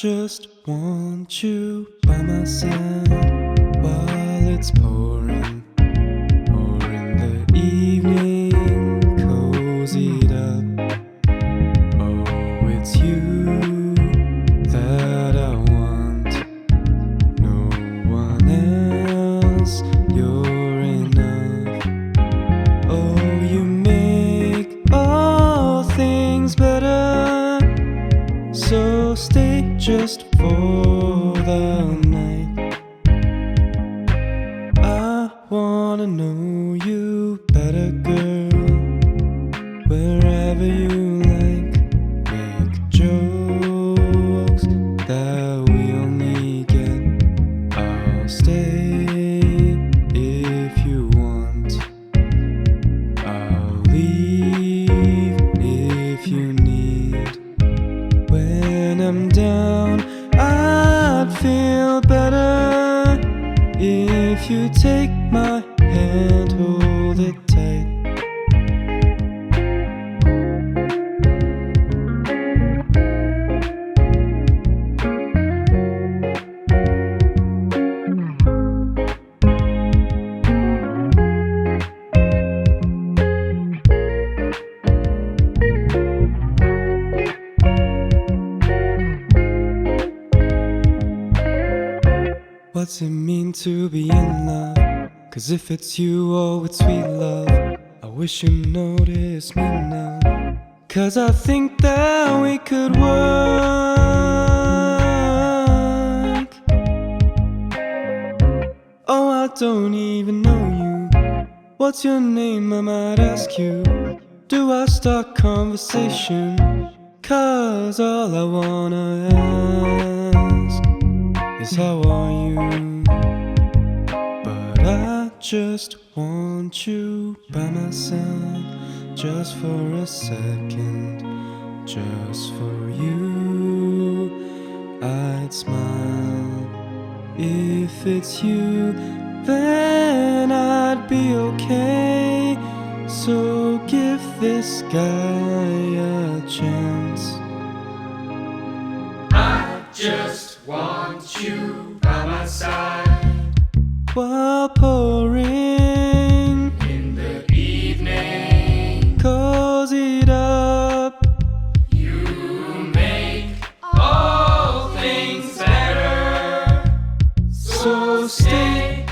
just want you by my side while it's pouring, or in the evening, cozied up. Oh, it's you that I want, no one else, you're enough. Oh, you make all things better, so stay just for the night. I wanna know you better, girl, wherever you like. Make jokes that we only get. I'll stay if you want, I'll leave if you need. When I'm down, I'd feel better if you take my hand, hold it tight. What's it mean to be in love? 'Cause if it's you, oh, it's sweet love. I wish you noticed me now, 'cause I think that we could work. Oh, I don't even know you. What's your name, I might ask you. Do I start conversation? 'Cause all I wanna ask is how are you? But I just want you by my side, just for a second, just for you. I'd smile if it's you, then I'd be okay. So give this guy a chance. I just want you by my side while pouring in the evening, cozied up. You make all things better, So stay